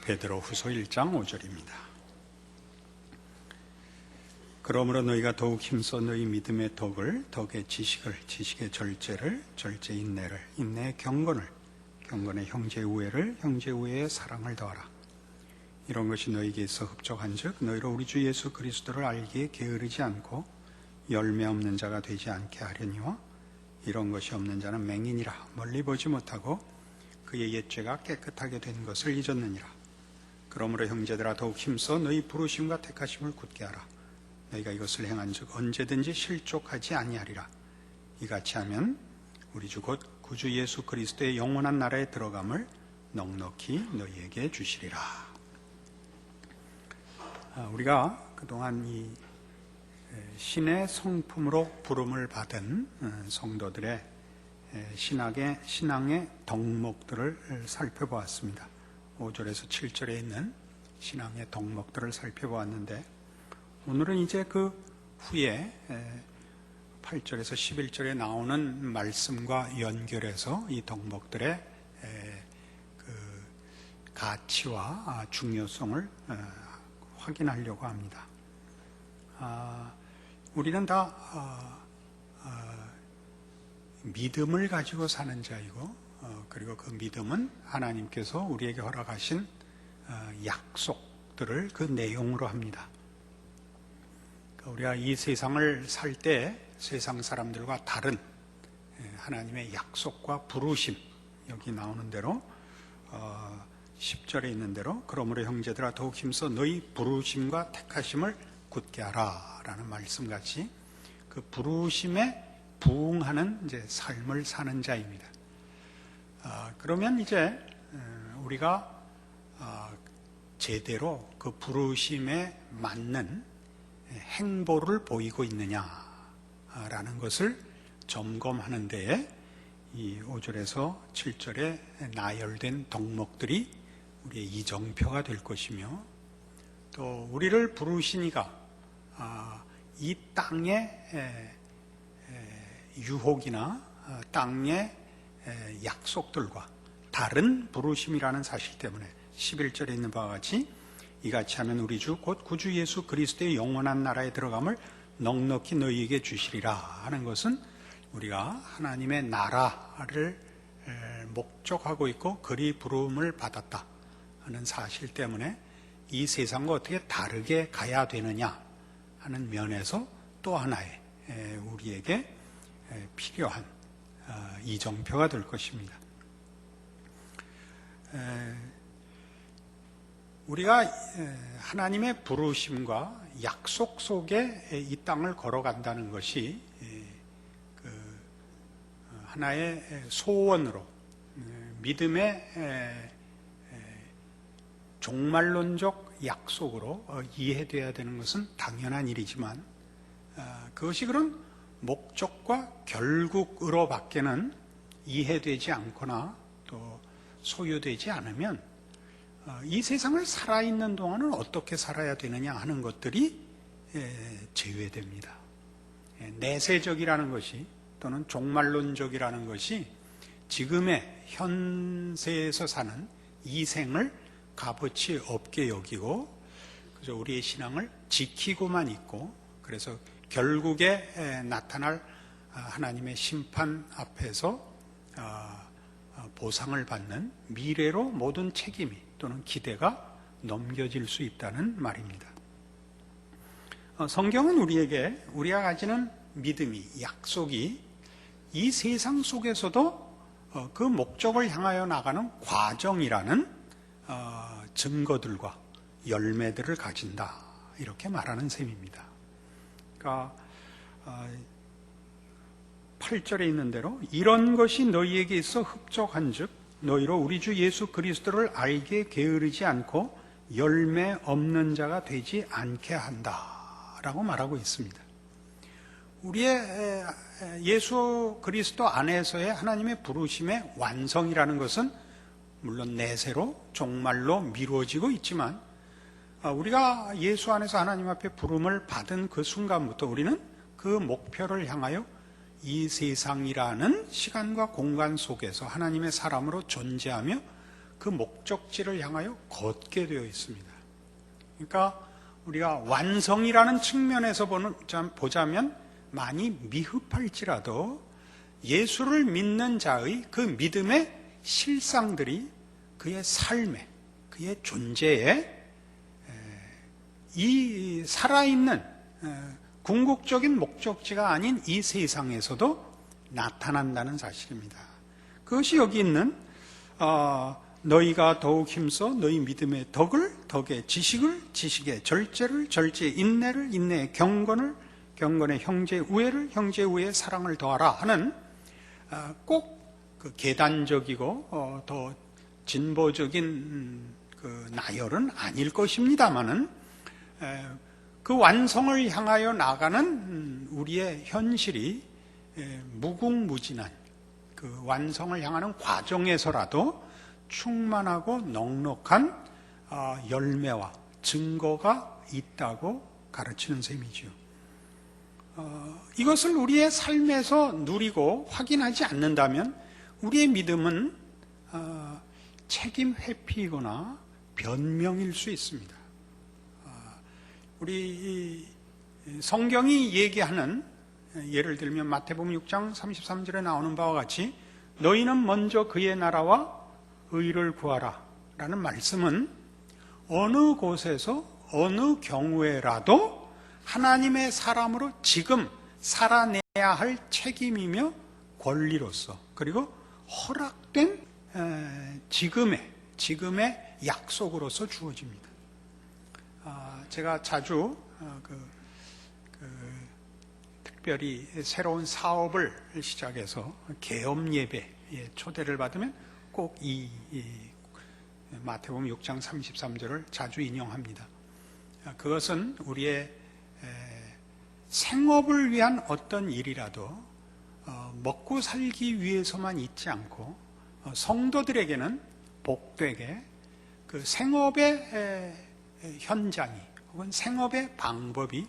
베드로후서 1장 5절입니다. 그러므로 너희가 더욱 힘써 너희 믿음의 덕을, 덕의 지식을, 지식의 절제를, 절제 인내를, 인내의 경건을, 경건의 형제 우애를, 형제 우애의 사랑을 더하라. 이런 것이 너희에게 있어 흡족한즉 너희로 우리 주 예수 그리스도를 알기에 게으르지 않고 열매 없는 자가 되지 않게 하려니와 이런 것이 없는 자는 맹인이라 멀리 보지 못하고 그의 옛죄가 깨끗하게 된 것을 잊었느니라. 그러므로 형제들아 더욱 힘써 너희 부르심과 택하심을 굳게 하라. 너희가 이것을 행한즉 언제든지 실족하지 아니하리라. 이같이 하면 우리 주 곧 구주 예수 그리스도의 영원한 나라에 들어감을 넉넉히 너희에게 주시리라. 우리가 그동안 이 신의 성품으로 부름을 받은 성도들의 신앙의 덕목들을 살펴보았습니다. 5절에서 7절에 있는 신앙의 덕목들을 살펴보았는데, 오늘은 이제 그 후에 8절에서 11절에 나오는 말씀과 연결해서 이 덕목들의 그 가치와 중요성을 확인하려고 합니다. 우리는 다 믿음을 가지고 사는 자이고, 그리고 그 믿음은 하나님께서 우리에게 허락하신 약속들을 그 내용으로 합니다. 우리가 이 세상을 살 때 세상 사람들과 다른 하나님의 약속과 부르심, 여기 나오는 대로 10절에 있는 대로 그러므로 형제들아 더욱 힘써 너희 부르심과 택하심을 굳게 하라 라는 말씀같이 그 부르심에 부응하는 이제 삶을 사는 자입니다. 그러면 이제 우리가 제대로 그 부르심에 맞는 행보를 보이고 있느냐라는 것을 점검하는 데에 이 5절에서 7절에 나열된 덕목들이 우리의 이정표가 될 것이며, 또 우리를 부르시니가 이 땅의 유혹이나 땅의 약속들과 다른 부르심이라는 사실 때문에 11절에 있는 바와 같이 이같이 하면 우리 주 곧 구주 예수 그리스도의 영원한 나라에 들어감을 넉넉히 너희에게 주시리라 하는 것은 우리가 하나님의 나라를 목적하고 있고 그리 부름을 받았다 하는 사실 때문에 이 세상과 어떻게 다르게 가야 되느냐 하는 면에서 또 하나의 우리에게 필요한 이정표가 될 것입니다. 우리가 하나님의 부르심과 약속 속에 이 땅을 걸어간다는 것이 하나의 소원으로, 믿음의 종말론적 약속으로 이해되어야 되는 것은 당연한 일이지만, 그것이 그런 목적과 결국으로 밖에는 이해되지 않거나 또 소유되지 않으면 이 세상을 살아있는 동안은 어떻게 살아야 되느냐 하는 것들이 제외됩니다. 내세적이라는 것이 또는 종말론적이라는 것이 지금의 현세에서 사는 이 생을 값어치 없게 여기고 그저 우리의 신앙을 지키고만 있고, 그래서 결국에 나타날 하나님의 심판 앞에서 보상을 받는 미래로 모든 책임이 또는 기대가 넘겨질 수 있다는 말입니다. 성경은 우리에게 우리가 가지는 믿음이, 약속이 이 세상 속에서도 그 목적을 향하여 나가는 과정이라는 증거들과 열매들을 가진다, 이렇게 말하는 셈입니다. 그러니까 8절에 있는 대로 이런 것이 너희에게 있어 흡족한즉 너희로 우리 주 예수 그리스도를 알게 게으르지 않고 열매 없는 자가 되지 않게 한다라고 말하고 있습니다. 우리의 예수 그리스도 안에서의 하나님의 부르심의 완성이라는 것은 물론 내세로 종말로 미루어지고 있지만, 우리가 예수 안에서 하나님 앞에 부름을 받은 그 순간부터 우리는 그 목표를 향하여 이 세상이라는 시간과 공간 속에서 하나님의 사람으로 존재하며 그 목적지를 향하여 걷게 되어 있습니다. 그러니까 우리가 완성이라는 측면에서 보자면 많이 미흡할지라도 예수를 믿는 자의 그 믿음의 실상들이 그의 삶에, 그의 존재에 이 살아있는 궁극적인 목적지가 아닌 이 세상에서도 나타난다는 사실입니다. 그것이 여기 있는 너희가 더욱 힘써 너희 믿음의 덕의 지식을, 지식의 절제를, 절제의 인내를, 인내의 경건을, 경건의 형제의 우애를, 형제의 우애의 사랑을 더하라 하는 꼭 그 계단적이고 더 진보적인 그 나열은 아닐 것입니다마는 그 완성을 향하여 나가는 우리의 현실이 무궁무진한 그 완성을 향하는 과정에서라도 충만하고 넉넉한 열매와 증거가 있다고 가르치는 셈이지요. 이것을 우리의 삶에서 누리고 확인하지 않는다면 우리의 믿음은 책임 회피이거나 변명일 수 있습니다. 우리 성경이 얘기하는, 예를 들면 마태복음 6장 33절에 나오는 바와 같이 너희는 먼저 그의 나라와 의를 구하라 라는 말씀은 어느 곳에서 어느 경우에라도 하나님의 사람으로 지금 살아내야 할 책임이며 권리로서, 그리고 허락된 지금의 약속으로서 주어집니다. 제가 자주 특별히 새로운 사업을 시작해서 개업 예배에 초대를 받으면 꼭 이 마태복음 6장 33절을 자주 인용합니다. 그것은 우리의 생업을 위한 어떤 일이라도 먹고 살기 위해서만 있지 않고 성도들에게는 복되게 그 생업의 현장이 혹은 생업의 방법이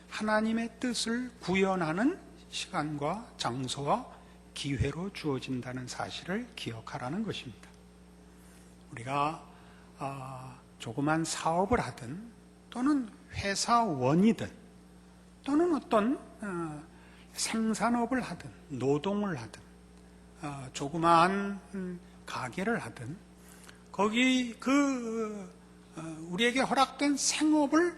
하나님의 뜻을 구현하는 시간과 장소와 기회로 주어진다는 사실을 기억하라는 것입니다. 우리가 조그만 사업을 하든 또는 회사원이든 또는 어떤 생산업을 하든 노동을 하든 조그마한 가게를 하든 거기 우리에게 허락된 생업을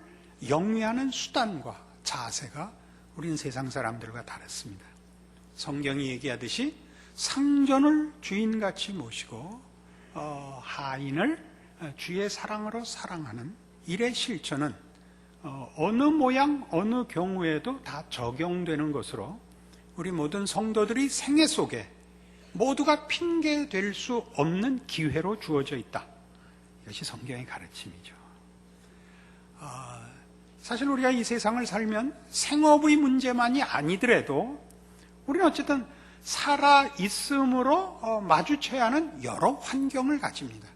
영위하는 수단과 자세가 우리는 세상 사람들과 다릅니다. 성경이 얘기하듯이 상전을 주인같이 모시고 하인을 주의 사랑으로 사랑하는 일의 실천은 어느 모양 어느 경우에도 다 적용되는 것으로 우리 모든 성도들이 생애 속에 모두가 핑계 될 수 없는 기회로 주어져 있다. 이것이 성경의 가르침이죠. 사실 우리가 이 세상을 살면 생업의 문제만이 아니더라도 우리는 어쨌든 살아있음으로 마주쳐야 하는 여러 환경을 가집니다.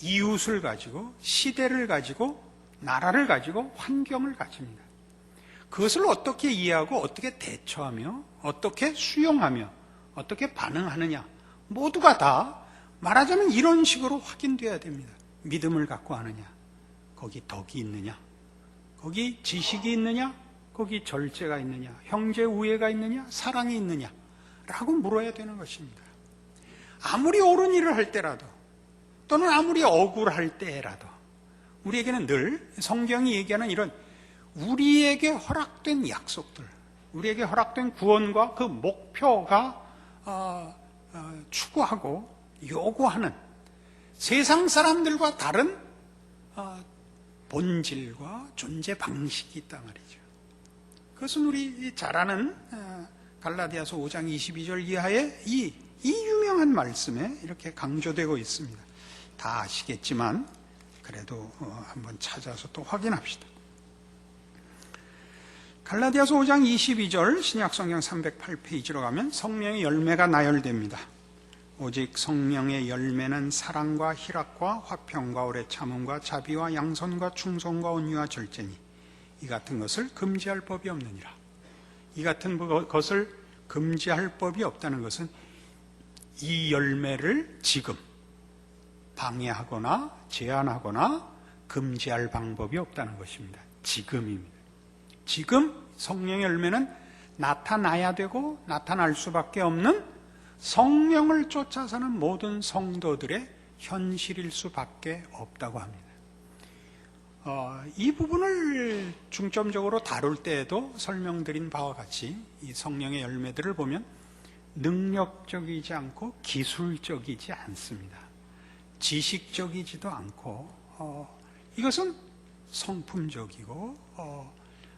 이웃을 가지고, 시대를 가지고, 나라를 가지고 환경을 가집니다. 그것을 어떻게 이해하고 어떻게 대처하며 어떻게 수용하며 어떻게 반응하느냐, 모두가 다 말하자면 이런 식으로 확인되어야 됩니다. 믿음을 갖고 하느냐, 거기 덕이 있느냐, 거기 지식이 있느냐, 거기 절제가 있느냐, 형제 우애가 있느냐, 사랑이 있느냐 라고 물어야 되는 것입니다. 아무리 옳은 일을 할 때라도 또는 아무리 억울할 때라도 우리에게는 늘 성경이 얘기하는 이런 우리에게 허락된 약속들, 우리에게 허락된 구원과 그 목표가 추구하고 요구하는 세상 사람들과 다른 본질과 존재 방식이 있단 말이죠. 그것은 우리 잘 아는 갈라디아서 5장 22절 이하의 이 유명한 말씀에 이렇게 강조되고 있습니다. 다 아시겠지만 그래도 한번 찾아서 또 확인합시다. 갈라디아서 5장 22절 신약성경 308페이지로 가면 성령의 열매가 나열됩니다. 오직 성령의 열매는 사랑과 희락과 화평과 오래 참음과 자비와 양선과 충성과 온유와 절제니 이 같은 것을 금지할 법이 없느니라. 이 같은 것을 금지할 법이 없다는 것은 이 열매를 지금 방해하거나 제한하거나 금지할 방법이 없다는 것입니다. 지금입니다. 지금 성령의 열매는 나타나야 되고 나타날 수밖에 없는 성령을 쫓아 사는 모든 성도들의 현실일 수밖에 없다고 합니다. 이 부분을 중점적으로 다룰 때에도 설명드린 바와 같이 이 성령의 열매들을 보면 능력적이지 않고 기술적이지 않습니다. 지식적이지도 않고 이것은 성품적이고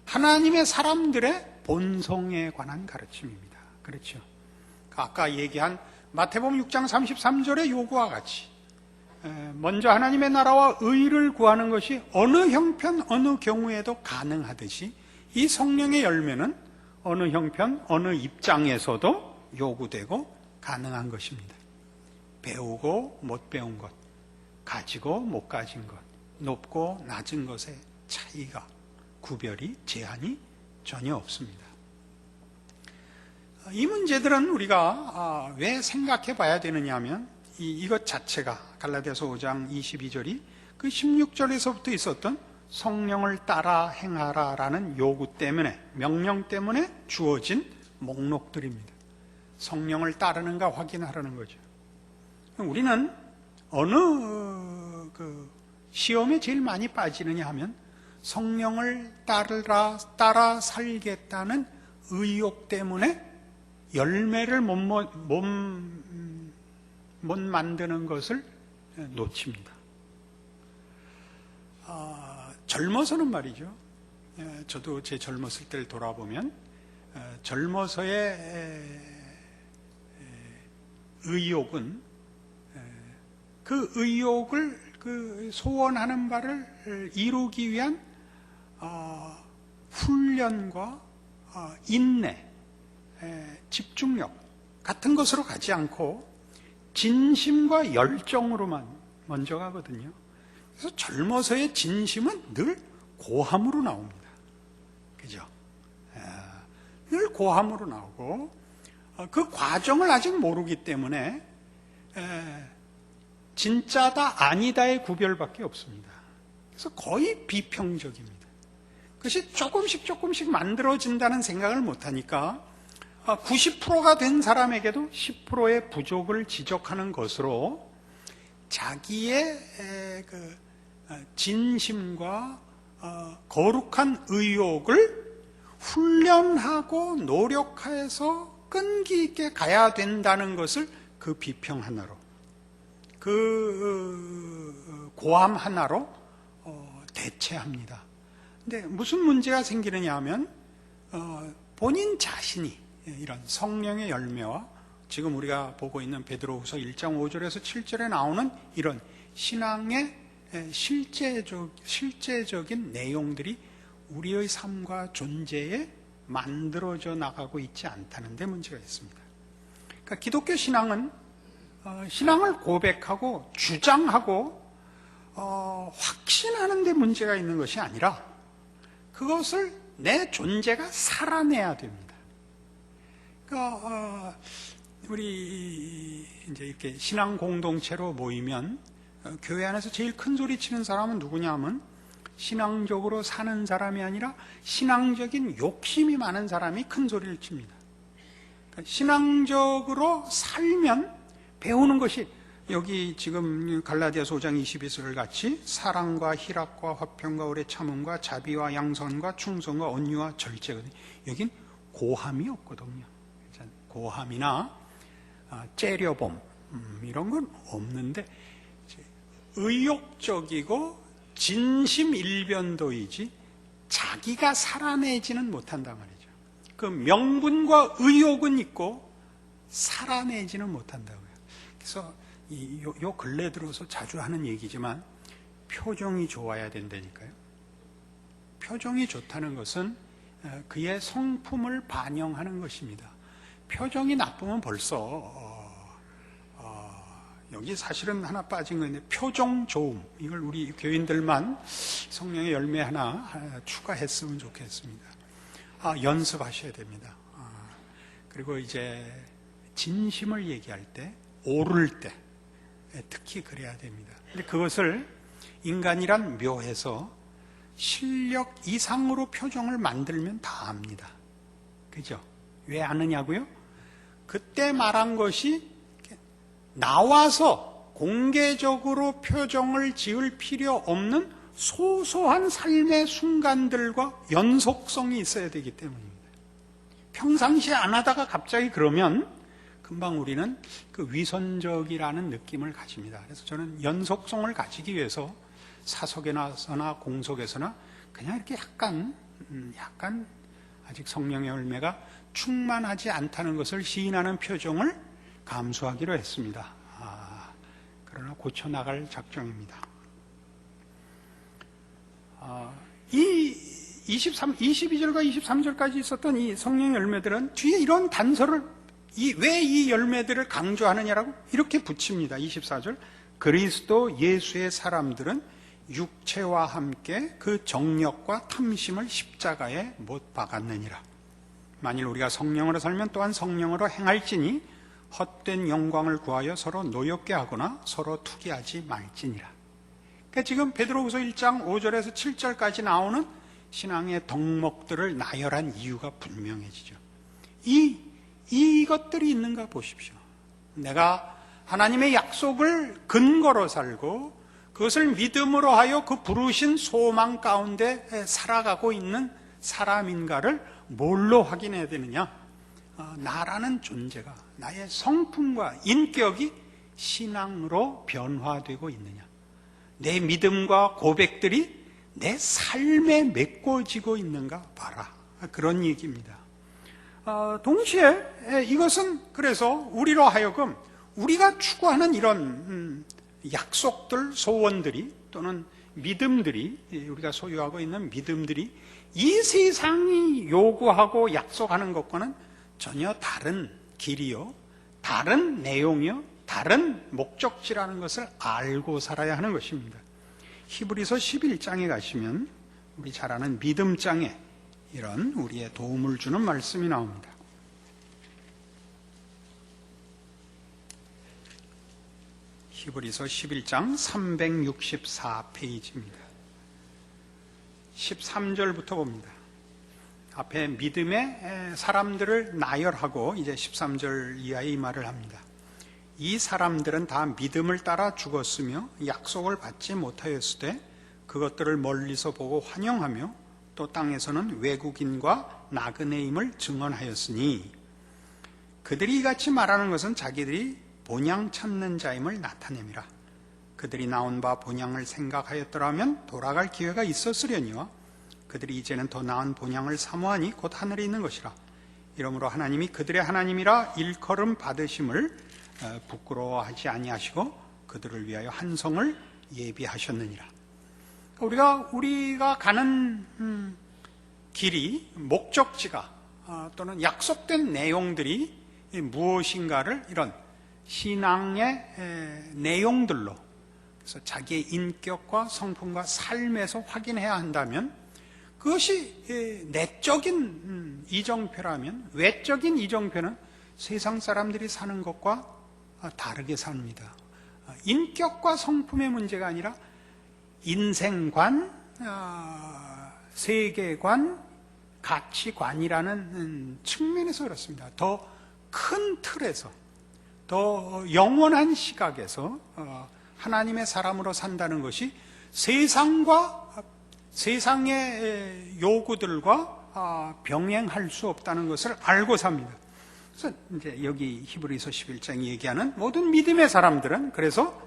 하나님의 사람들의 본성에 관한 가르침입니다. 그렇죠? 아까 얘기한 마태복음 6장 33절의 요구와 같이 먼저 하나님의 나라와 의를 구하는 것이 어느 형편 어느 경우에도 가능하듯이 이 성령의 열매는 어느 형편 어느 입장에서도 요구되고 가능한 것입니다. 배우고 못 배운 것, 가지고 못 가진 것, 높고 낮은 것의 차이가, 구별이, 제한이 전혀 없습니다. 이 문제들은 우리가 왜 생각해 봐야 되느냐 하면 이것 자체가 갈라디아서 5장 22절이 그 16절에서부터 있었던 성령을 따라 행하라라는 요구 때문에, 명령 때문에 주어진 목록들입니다. 성령을 따르는가 확인하라는 거죠. 우리는 어느 시험에 제일 많이 빠지느냐 하면 성령을 따라 살겠다는 의욕 때문에 열매를 못 만드는 것을 놓칩니다. 젊어서는 말이죠. 저도 제 젊었을 때를 돌아보면 젊어서의 의욕은 그 의욕을 소원하는 바를 이루기 위한 훈련과 인내, 집중력 같은 것으로 가지 않고 진심과 열정으로만 먼저 가거든요. 그래서 젊어서의 진심은 늘 고함으로 나옵니다. 그죠? 늘 고함으로 나오고 그 과정을 아직 모르기 때문에 진짜다 아니다의 구별밖에 없습니다. 그래서 거의 비평적입니다. 그것이 조금씩 만들어진다는 생각을 못하니까 90%가 된 사람에게도 10%의 부족을 지적하는 것으로 자기의 진심과 거룩한 의욕을 훈련하고 노력해서 끈기 있게 가야 된다는 것을 그 비평 하나로, 그 고함 하나로 대체합니다. 근데 무슨 문제가 생기느냐 하면 본인 자신이 이런 성령의 열매와 지금 우리가 보고 있는 베드로후서 1장 5절에서 7절에 나오는 이런 신앙의 실제적인 내용들이 우리의 삶과 존재에 만들어져 나가고 있지 않다는 데 문제가 있습니다. 그러니까 기독교 신앙은 신앙을 고백하고 주장하고 확신하는 데 문제가 있는 것이 아니라 그것을 내 존재가 살아내야 됩니다. 그러니까 우리 이제 이렇게 신앙 공동체로 모이면 교회 안에서 제일 큰 소리 치는 사람은 누구냐 하면 신앙적으로 사는 사람이 아니라 신앙적인 욕심이 많은 사람이 큰 소리를 칩니다. 그러니까 신앙적으로 살면 배우는 것이 여기 지금 갈라디아서 5장 22절 같이 사랑과 희락과 화평과 오래 참음과 자비와 양선과 충성과 온유와 절제거든요. 여긴 고함이 없거든요. 고함이나 째려봄 이런 건 없는데 의욕적이고 진심일변도이지 자기가 살아내지는 못한단 말이죠. 그 명분과 의욕은 있고 살아내지는 못한다고요. 그래서 요 근래 들어서 자주 하는 얘기지만 표정이 좋아야 된다니까요. 표정이 좋다는 것은 그의 성품을 반영하는 것입니다. 표정이 나쁘면 벌써 여기 사실은 하나 빠진 건데 표정 좋음, 이걸 우리 교인들만 성령의 열매 하나 추가했으면 좋겠습니다. 연습하셔야 됩니다. 그리고 이제 진심을 얘기할 때, 오를 때 특히 그래야 됩니다. 근데 그것을 인간이란 묘해서 실력 이상으로 표정을 만들면 다 압니다. 그죠? 왜 아느냐고요? 그때 말한 것이 나와서 공개적으로 표정을 지을 필요 없는 소소한 삶의 순간들과 연속성이 있어야 되기 때문입니다. 평상시에 안 하다가 갑자기 그러면 금방 우리는 그 위선적이라는 느낌을 가집니다. 그래서 저는 연속성을 가지기 위해서 사석에서나 공속에서나 그냥 이렇게 약간 아직 성령의 열매가 충만하지 않다는 것을 시인하는 표정을 감수하기로 했습니다. 그러나 고쳐나갈 작정입니다. 이 22절과 23절까지 있었던 이 성령의 열매들은 뒤에 이런 단서를 왜 이 열매들을 강조하느냐라고 이렇게 붙입니다. 24절 그리스도 예수의 사람들은 육체와 함께 그 정력과 탐심을 십자가에 못 박았느니라. 만일 우리가 성령으로 살면 또한 성령으로 행할지니 헛된 영광을 구하여 서로 노엽게 하거나 서로 투기하지 말지니라. 그러니까 지금 베드로후서 1장 5절에서 7절까지 나오는 신앙의 덕목들을 나열한 이유가 분명해지죠. 이것들이 있는가 보십시오. 내가 하나님의 약속을 근거로 살고 그것을 믿음으로 하여 그 부르신 소망 가운데 살아가고 있는 사람인가를 뭘로 확인해야 되느냐? 나라는 존재가 나의 성품과 인격이 신앙으로 변화되고 있느냐? 내 믿음과 고백들이 내 삶에 메꿔지고 있는가 봐라. 그런 얘기입니다. 동시에 이것은 그래서 우리로 하여금 우리가 추구하는 이런 약속들, 소원들이 또는 믿음들이 우리가 소유하고 있는 믿음들이 이 세상이 요구하고 약속하는 것과는 전혀 다른 길이요, 다른 내용이요, 다른 목적지라는 것을 알고 살아야 하는 것입니다. 히브리서 11장에 가시면 우리 잘 아는 믿음장에 이런 우리의 도움을 주는 말씀이 나옵니다. 히브리서 11장 364페이지입니다. 13절부터 봅니다. 앞에 믿음의 사람들을 나열하고 이제 13절 이하의 이 말을 합니다. 이 사람들은 다 믿음을 따라 죽었으며 약속을 받지 못하였을 때 그것들을 멀리서 보고 환영하며 또 땅에서는 외국인과 나그네임을 증언하였으니 그들이 이같이 말하는 것은 자기들이 본향 찾는 자임을 나타냅니다. 그들이 나온 바 본향을 생각하였더라면 돌아갈 기회가 있었으려니와 그들이 이제는 더 나은 본향을 사모하니 곧 하늘에 있는 것이라. 이러므로 하나님이 그들의 하나님이라 일컬음 받으심을 부끄러워하지 아니하시고 그들을 위하여 한 성을 예비하셨느니라. 우리가 가는 길이, 목적지가 또는 약속된 내용들이 무엇인가를 이런 신앙의 내용들로, 그래서 자기의 인격과 성품과 삶에서 확인해야 한다면 그것이 내적인 이정표라면 외적인 이정표는 세상 사람들이 사는 것과 다르게 삽니다. 인격과 성품의 문제가 아니라 인생관, 세계관, 가치관이라는 측면에서 그렇습니다. 더 큰 틀에서, 더 영원한 시각에서 하나님의 사람으로 산다는 것이 세상의 요구들과 병행할 수 없다는 것을 알고 삽니다. 그래서 이제 여기 히브리서 11장이 얘기하는 모든 믿음의 사람들은 그래서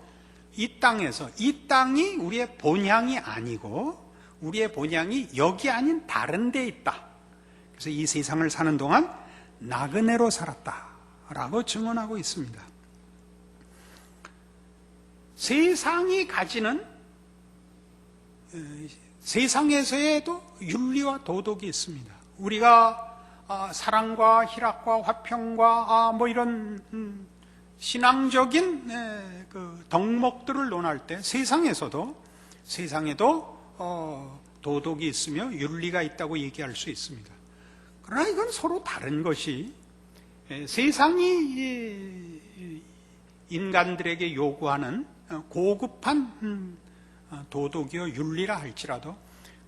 이 땅이 우리의 본향이 아니고 우리의 본향이 여기 아닌 다른 데 있다. 그래서 이 세상을 사는 동안 나그네로 살았다라고 증언하고 있습니다. 세상이 가지는 세상에서에도 윤리와 도덕이 있습니다. 우리가 사랑과 희락과 화평과 이런 신앙적인 그 덕목들을 논할 때 세상에도 도덕이 있으며 윤리가 있다고 얘기할 수 있습니다. 그러나 이건 서로 다른 것이 세상이 인간들에게 요구하는 고급한 도덕이요 윤리라 할지라도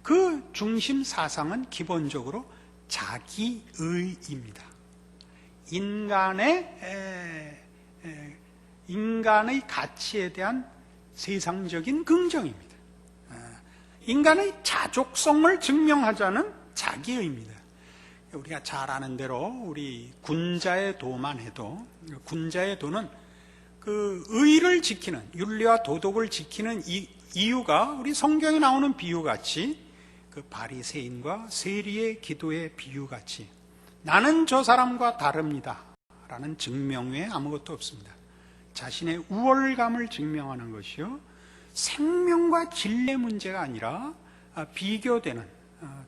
그 중심 사상은 기본적으로 자기의입니다. 인간의 가치에 대한 세상적인 긍정입니다. 인간의 자족성을 증명하자는 자기의입니다. 우리가 잘 아는 대로 우리 군자의 도만 해도 군자의 도는 그 의를 지키는, 윤리와 도덕을 지키는 이유가 우리 성경에 나오는 비유같이 그 바리새인과 세리의 기도의 비유같이 나는 저 사람과 다릅니다 라는 증명 외에 아무것도 없습니다. 자신의 우월감을 증명하는 것이요, 생명과 진리의 문제가 아니라 비교되는,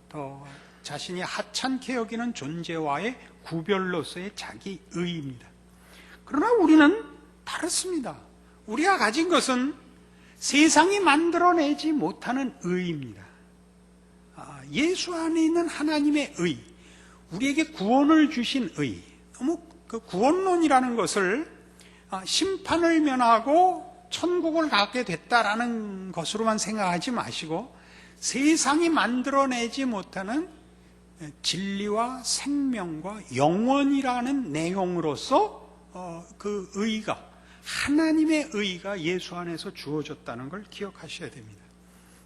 더 자신이 하찮게 여기는 존재와의 구별로서의 자기의입니다. 그러나 우리는 다릅니다. 우리가 가진 것은 세상이 만들어내지 못하는 의입니다. 예수 안에 있는 하나님의 의, 우리에게 구원을 주신 의, 너무 그 구원론이라는 것을 심판을 면하고 천국을 가게 됐다라는 것으로만 생각하지 마시고 세상이 만들어내지 못하는 진리와 생명과 영원이라는 내용으로서 그 의가, 하나님의 의가 예수 안에서 주어졌다는 걸 기억하셔야 됩니다.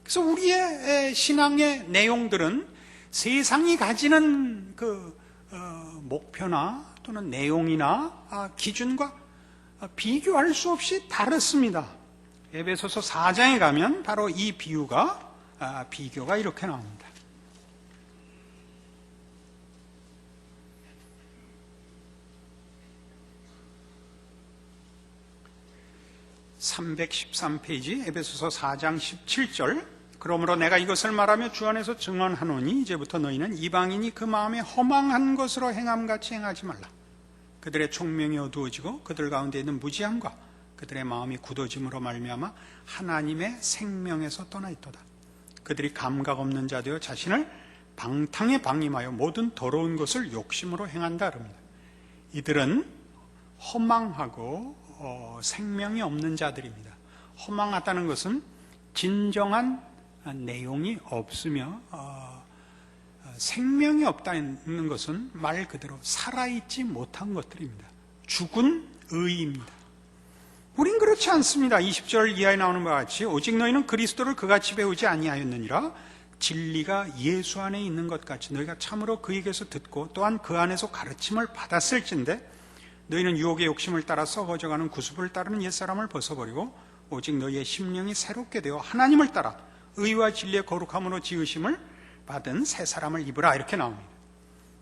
그래서 우리의 신앙의 내용들은 세상이 가지는 그 목표나 또는 내용이나 기준과 비교할 수 없이 다릅니다. 에베소서 4장에 가면 바로 이 비교가 이렇게 나옵니다. 313페이지 에베소서 4장 17절. 그러므로 내가 이것을 말하며 주 안에서 증언하노니 이제부터 너희는 이방인이 그 마음에 허망한 것으로 행함같이 행하지 말라. 그들의 총명이 어두워지고 그들 가운데 있는 무지함과 그들의 마음이 굳어짐으로 말미암아 하나님의 생명에서 떠나 있도다. 그들이 감각 없는 자 되어 자신을 방탕에 방임하여 모든 더러운 것을 욕심으로 행한다 그럽니다. 이들은 허망하고 생명이 없는 자들입니다. 허망하다는 것은 진정한 내용이 없으며 생명이 없다는 것은 말 그대로 살아있지 못한 것들입니다. 죽은 의입니다. 우린 그렇지 않습니다. 20절 이하에 나오는 바와 같이 오직 너희는 그리스도를 그같이 배우지 아니하였느니라. 진리가 예수 안에 있는 것 같이 너희가 참으로 그에게서 듣고 또한 그 안에서 가르침을 받았을진데 너희는 유혹의 욕심을 따라 썩어져가는 구습을 따르는 옛사람을 벗어버리고 오직 너희의 심령이 새롭게 되어 하나님을 따라 의와 진리의 거룩함으로 지으심을 받은 새 사람을 입으라. 이렇게 나옵니다.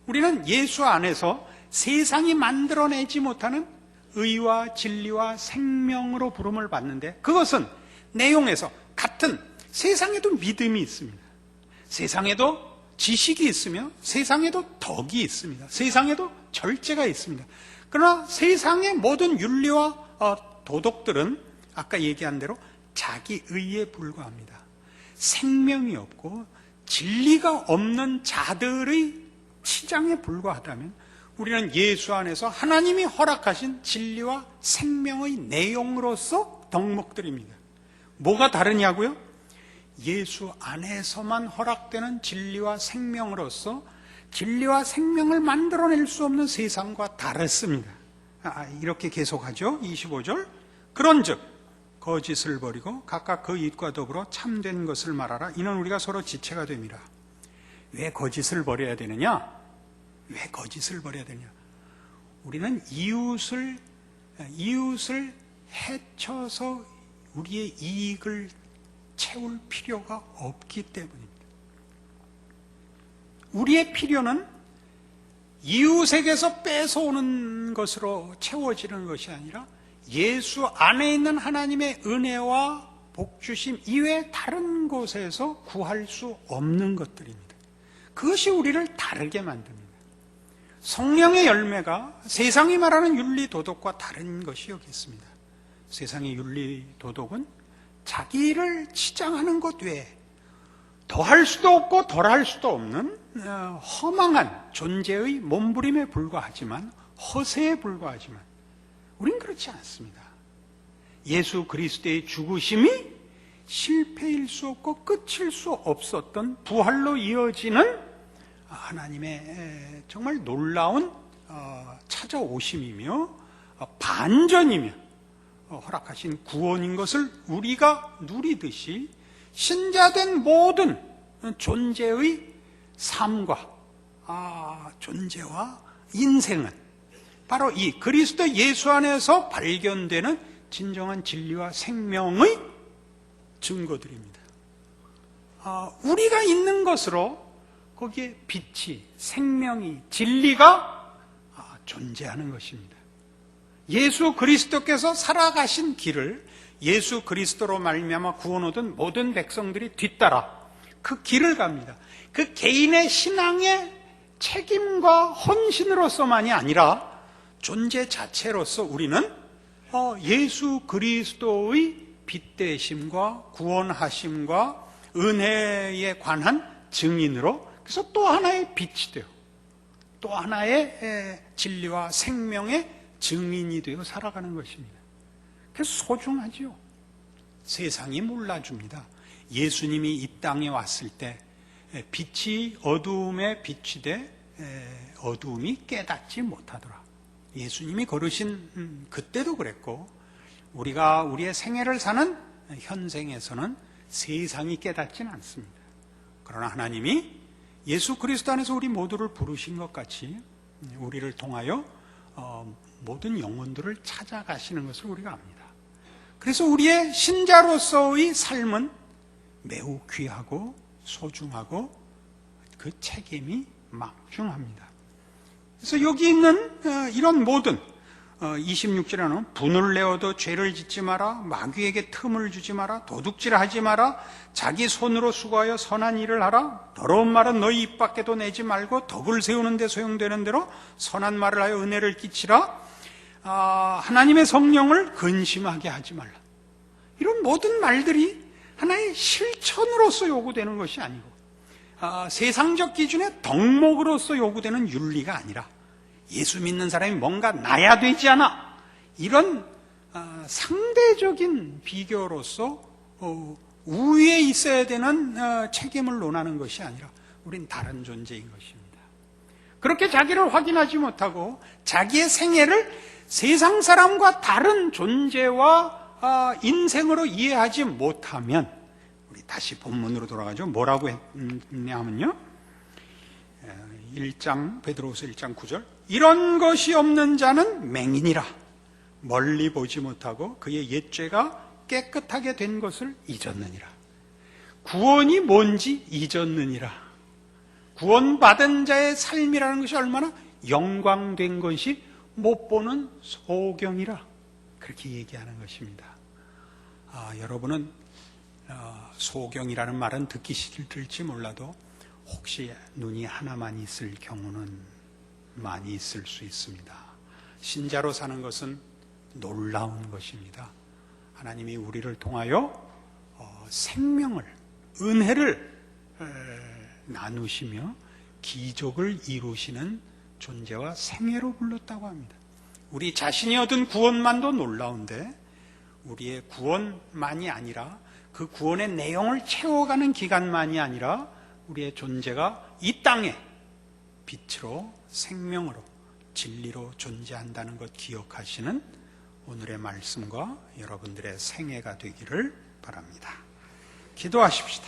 우리는 예수 안에서 세상이 만들어내지 못하는 의와 진리와 생명으로 부름을 받는데 그것은 내용에서 같은 세상에도 믿음이 있습니다. 세상에도 지식이 있으며 세상에도 덕이 있습니다. 세상에도 절제가 있습니다. 그러나 세상의 모든 윤리와 도덕들은 아까 얘기한 대로 자기의에 불과합니다. 생명이 없고 진리가 없는 자들의 치장에 불과하다면 우리는 예수 안에서 하나님이 허락하신 진리와 생명의 내용으로서 덕목들입니다. 뭐가 다르냐고요? 예수 안에서만 허락되는 진리와 생명으로서 진리와 생명을 만들어낼 수 없는 세상과 다릅니다. 이렇게 계속하죠. 25절. 그런즉 거짓을 버리고 각각 그 입과 더불어 참된 것을 말하라. 이는 우리가 서로 지체가 됨이라. 왜 거짓을 버려야 되느냐? 왜 거짓을 버려야 되냐? 우리는 이웃을 해쳐서 우리의 이익을 채울 필요가 없기 때문입니다. 우리의 필요는 이웃에게서 뺏어오는 것으로 채워지는 것이 아니라 예수 안에 있는 하나님의 은혜와 복주심 이외에 다른 곳에서 구할 수 없는 것들입니다. 그것이 우리를 다르게 만듭니다. 성령의 열매가 세상이 말하는 윤리 도덕과 다른 것이 여기 있습니다. 세상의 윤리 도덕은 자기를 치장하는 것 외에 더할 수도 없고 덜할 수도 없는 허망한 존재의 몸부림에 불과하지만, 허세에 불과하지만 우린 그렇지 않습니다. 예수 그리스도의 죽으심이 실패일 수 없고 끝일 수 없었던 부활로 이어지는 하나님의 정말 놀라운 찾아오심이며 반전이며 허락하신 구원인 것을 우리가 누리듯이 신자된 모든 존재의 삶과 존재와 인생은 바로 이 그리스도 예수 안에서 발견되는 진정한 진리와 생명의 증거들입니다. 우리가 있는 것으로 거기에 빛이, 생명이, 진리가 존재하는 것입니다. 예수 그리스도께서 살아가신 길을 예수 그리스도로 말미암아 구원 얻은 모든 백성들이 뒤따라 그 길을 갑니다. 그 개인의 신앙의 책임과 헌신으로서만이 아니라 존재 자체로서 우리는 예수 그리스도의 빛되심과 구원하심과 은혜에 관한 증인으로, 그래서 또 하나의 빛이 되어 또 하나의 진리와 생명의 증인이 되어 살아가는 것입니다. 그래서 소중하지요. 세상이 몰라줍니다. 예수님이 이 땅에 왔을 때 빛이 어두움에 빛이 돼 어두움이 깨닫지 못하더라. 예수님이 걸으신 그때도 그랬고, 우리가 우리의 생애를 사는 현생에서는 세상이 깨닫지는 않습니다. 그러나 하나님이 예수 그리스도 안에서 우리 모두를 부르신 것 같이 우리를 통하여 모든 영혼들을 찾아가시는 것을 우리가 압니다. 그래서 우리의 신자로서의 삶은 매우 귀하고 소중하고 그 책임이 막중합니다. 그래서 여기 있는 이런 모든 26절에는 분을 내어도 죄를 짓지 마라, 마귀에게 틈을 주지 마라, 도둑질하지 마라, 자기 손으로 수고하여 선한 일을 하라, 더러운 말은 너희 입 밖에도 내지 말고 덕을 세우는 데 소용되는 대로 선한 말을 하여 은혜를 끼치라, 하나님의 성령을 근심하게 하지 말라. 이런 모든 말들이 하나의 실천으로서 요구되는 것이 아니고 세상적 기준의 덕목으로서 요구되는 윤리가 아니라 예수 믿는 사람이 뭔가 나야 되지 않아, 이런 상대적인 비교로서 우위에 있어야 되는 책임을 논하는 것이 아니라 우린 다른 존재인 것입니다. 그렇게 자기를 확인하지 못하고 자기의 생애를 세상 사람과 다른 존재와 인생으로 이해하지 못하면, 우리 다시 본문으로 돌아가죠. 뭐라고 했냐면요, 1장 베드로후서 1장 9절, 이런 것이 없는 자는 맹인이라, 멀리 보지 못하고 그의 옛죄가 깨끗하게 된 것을 잊었느니라. 구원이 뭔지 잊었느니라. 구원받은 자의 삶이라는 것이 얼마나 영광된 것이 못 보는 소경이라, 그렇게 얘기하는 것입니다. 여러분은 소경이라는 말은 듣기 싫을지 몰라도 혹시 눈이 하나만 있을 경우는 많이 있을 수 있습니다. 신자로 사는 것은 놀라운 것입니다. 하나님이 우리를 통하여 생명을, 은혜를 나누시며 기적을 이루시는 존재와 생애로 불렀다고 합니다. 우리 자신이 얻은 구원만도 놀라운데 우리의 구원만이 아니라 그 구원의 내용을 채워가는 기간만이 아니라 우리의 존재가 이 땅에 빛으로, 생명으로, 진리로 존재한다는 것 기억하시는 오늘의 말씀과 여러분들의 생애가 되기를 바랍니다. 기도하십시다.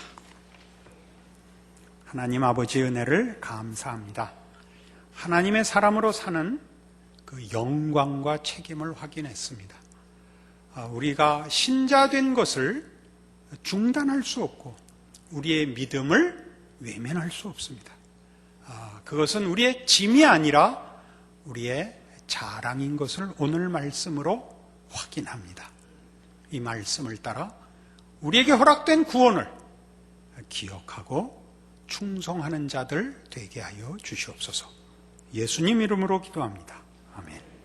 하나님 아버지의 은혜를 감사합니다. 하나님의 사람으로 사는 그 영광과 책임을 확인했습니다. 우리가 신자된 것을 중단할 수 없고 우리의 믿음을 외면할 수 없습니다. 그것은 우리의 짐이 아니라 우리의 자랑인 것을 오늘 말씀으로 확인합니다. 이 말씀을 따라 우리에게 허락된 구원을 기억하고 충성하는 자들 되게 하여 주시옵소서. 예수님 이름으로 기도합니다. 아멘.